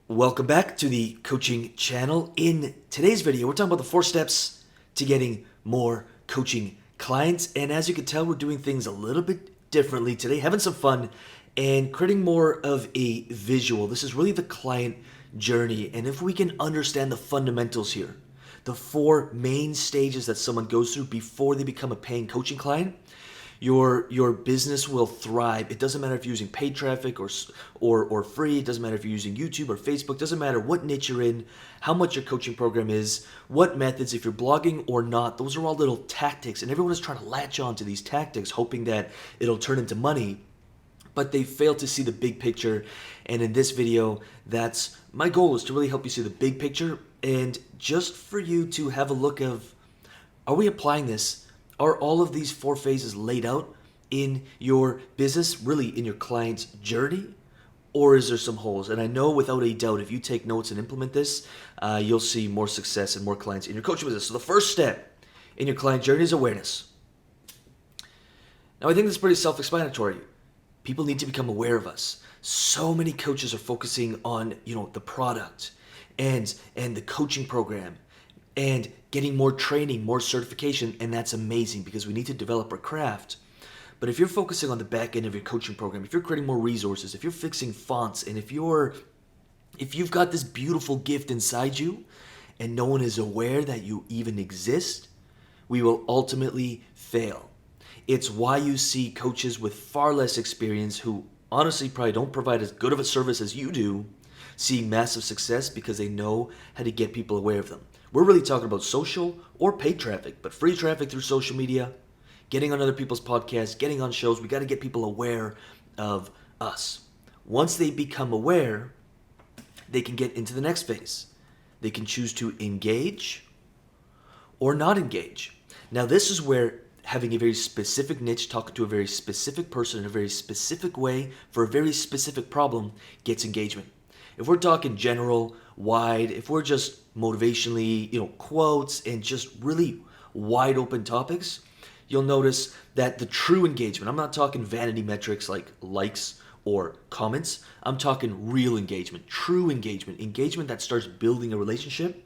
Welcome back to the coaching channel. In today's video, we're talking about the 4 steps to getting more coaching clients. And as you can tell, we're doing things a little bit differently today, having some fun and creating more of a visual. This is really the client journey. And if we can understand the fundamentals here, the 4 main stages that someone goes through before they become a paying coaching client, your business will thrive. It doesn't matter if you're using paid traffic or free. It doesn't matter if you're using YouTube or Facebook. It doesn't matter what niche you're in, how much your coaching program is, what methods, if you're blogging or not. Those are all little tactics, and everyone is trying to latch on to these tactics, hoping that it'll turn into money. But they fail to see the big picture. And in this video, that's my goal, is to really help you see the big picture, and just for you to have a look of, are we applying this? Are all of these 4 phases laid out in your business, really in your client's journey? Or is there some holes? And I know without a doubt, if you take notes and implement this, you'll see more success and more clients in your coaching business. So the first step in your client journey is awareness. Now, I think that's pretty self-explanatory. People need to become aware of us. So many coaches are focusing on, the product and the coaching program and getting more training, more certification, and that's amazing because we need to develop our craft. But if you're focusing on the back end of your coaching program, if you're creating more resources, if you're fixing fonts, and if you've got this beautiful gift inside you and no one is aware that you even exist, we will ultimately fail. It's why you see coaches with far less experience who honestly probably don't provide as good of a service as you do, seeing massive success because they know how to get people aware of them. We're really talking about social or paid traffic, but free traffic through social media, getting on other people's podcasts, getting on shows. We got to get people aware of us. Once they become aware, they can get into the next phase. They can choose to engage or not engage. Now, this is where having a very specific niche, talking to a very specific person in a very specific way for a very specific problem gets engagement. If we're talking general, wide, if we're just motivationally, quotes and just really wide open topics, you'll notice that the true engagement, I'm not talking vanity metrics like likes or comments. I'm talking real engagement, true engagement, engagement that starts building a relationship,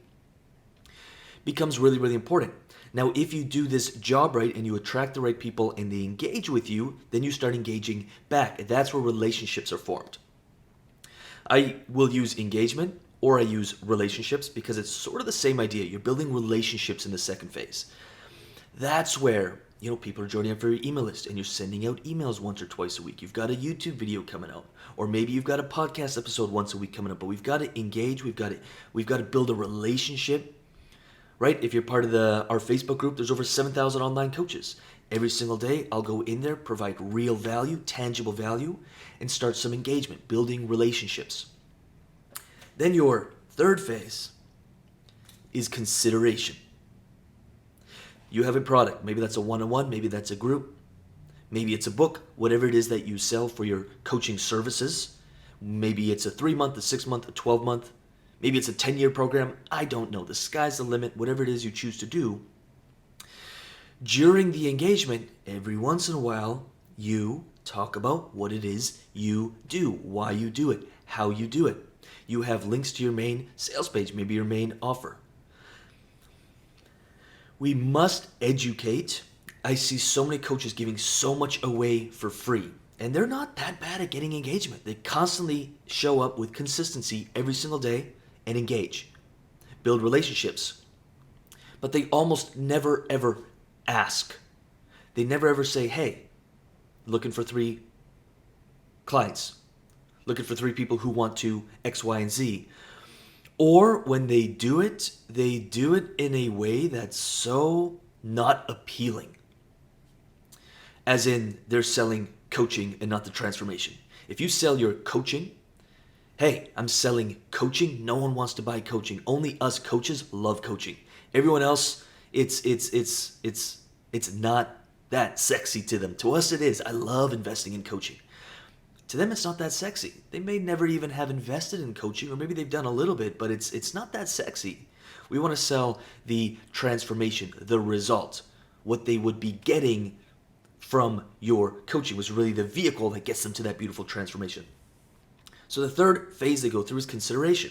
becomes really, really important. Now, if you do this job right and you attract the right people and they engage with you, then you start engaging back. And that's where relationships are formed. I will use engagement or I use relationships because it's sort of the same idea. You're building relationships in the second phase. That's where, people are joining up for your email list and you're sending out emails once or twice a week. You've got a YouTube video coming out, or maybe you've got a podcast episode once a week coming up, but we've got to engage. We've got to build a relationship, right? If you're part of our Facebook group, there's over 7,000 online coaches. Every single day, I'll go in there, provide real value, tangible value, and start some engagement, building relationships. Then your third phase is consideration. You have a product. Maybe that's a one-on-one, maybe that's a group, maybe it's a book, whatever it is that you sell for your coaching services. Maybe it's a 3-month, a 6-month, a 12-month, maybe it's a 10-year program. I don't know. The sky's the limit, whatever it is you choose to do. During the engagement, every once in a while, you talk about what it is you do, why you do it, how you do it. You have links to your main sales page, maybe your main offer. We must educate. I see so many coaches giving so much away for free, and they're not that bad at getting engagement. They constantly show up with consistency every single day and engage, build relationships, but they almost never ever ask. They never ever say, hey, looking for 3 clients, looking for 3 people who want to X, Y, and Z. Or when they do it in a way that's so not appealing. As in, they're selling coaching and not the transformation. If you sell your coaching, hey, I'm selling coaching, no one wants to buy coaching. Only us coaches love coaching. Everyone else, it's not that sexy to them. To us it is. I love investing in coaching. To them it's not that sexy. They may never even have invested in coaching, or maybe they've done a little bit, but it's not that sexy. We want to sell the transformation, the result, what they would be getting from your coaching was really the vehicle that gets them to that beautiful transformation. So the third phase they go through is consideration.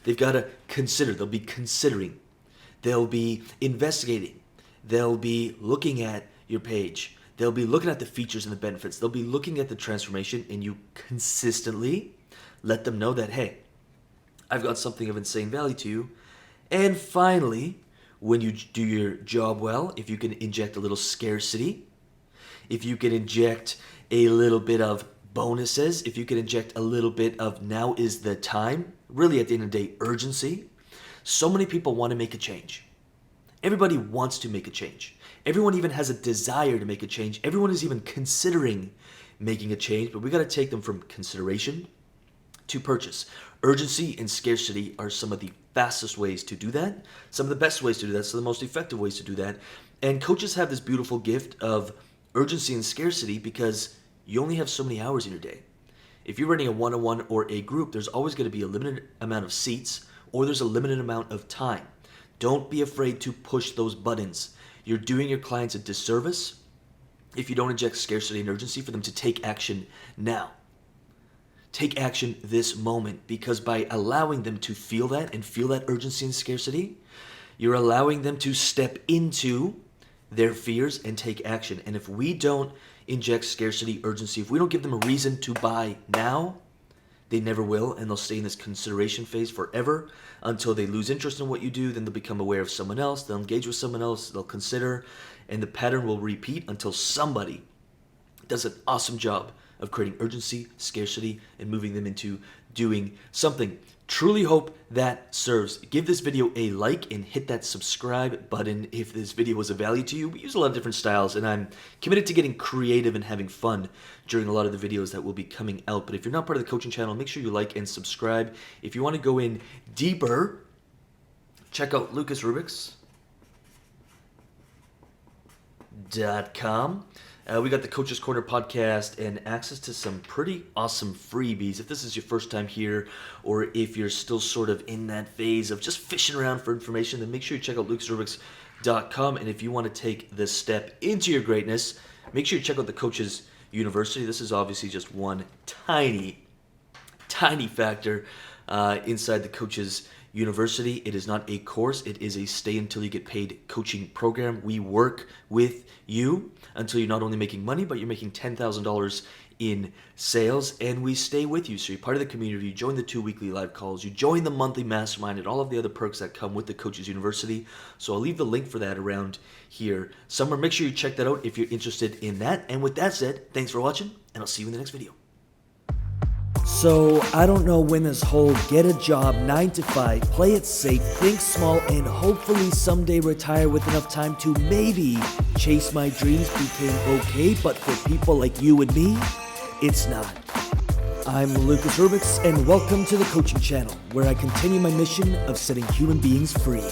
They've got to consider. They'll be considering. They'll be investigating. They'll be looking at your page. They'll be looking at the features and the benefits. They'll be looking at the transformation, and you consistently let them know that, hey, I've got something of insane value to you. And finally, when you do your job well, if you can inject a little scarcity, if you can inject a little bit of bonuses, if you can inject a little bit of now is the time, really at the end of the day, urgency. So many people want to make a change. Everybody wants to make a change. Everyone even has a desire to make a change. Everyone is even considering making a change, but we got to take them from consideration to purchase. Urgency and scarcity are some of the fastest ways to do that, some of the best ways to do that, some of the most effective ways to do that. And coaches have this beautiful gift of urgency and scarcity because you only have so many hours in your day. If you're running a one-on-one or a group, there's always going to be a limited amount of seats or there's a limited amount of time. Don't be afraid to push those buttons. You're doing your clients a disservice if you don't inject scarcity and urgency for them to take action now. Take action this moment, because by allowing them to feel that and feel that urgency and scarcity, you're allowing them to step into their fears and take action. And if we don't inject scarcity, urgency, if we don't give them a reason to buy now, they never will, and they'll stay in this consideration phase forever until they lose interest in what you do. Then they'll become aware of someone else, they'll engage with someone else, they'll consider, and the pattern will repeat until somebody does an awesome job of creating urgency, scarcity, and moving them into doing something. Truly hope that serves. Give this video a like and hit that subscribe button if this video was of value to you. We use a lot of different styles, and I'm committed to getting creative and having fun during a lot of the videos that will be coming out. But if you're not part of the coaching channel, make sure you like and subscribe. If you want to go in deeper, check out lucasrubix.com. We got the Coach's Corner podcast and access to some pretty awesome freebies. If this is your first time here, or if you're still sort of in that phase of just fishing around for information, then make sure you check out lucasrubix.com. And if you want to take this step into your greatness, make sure you check out the Coach's University. This is obviously just one tiny factor inside the Coach's University. It is not a course. It is a stay until you get paid coaching program. We work with you until you're not only making money, but you're making $10,000 in sales, and we stay with you. So you're part of the community. You join the 2 weekly live calls. You join the monthly mastermind and all of the other perks that come with the Coach's University. So I'll leave the link for that around here somewhere. Make sure you check that out if you're interested in that. And with that said, thanks for watching, and I'll see you in the next video. So, I don't know when this whole get a job, 9 to 5, play it safe, think small, and hopefully someday retire with enough time to maybe chase my dreams became okay, but for people like you and me, it's not. I'm Lucas Rubix, and welcome to the Coaching Channel, where I continue my mission of setting human beings free.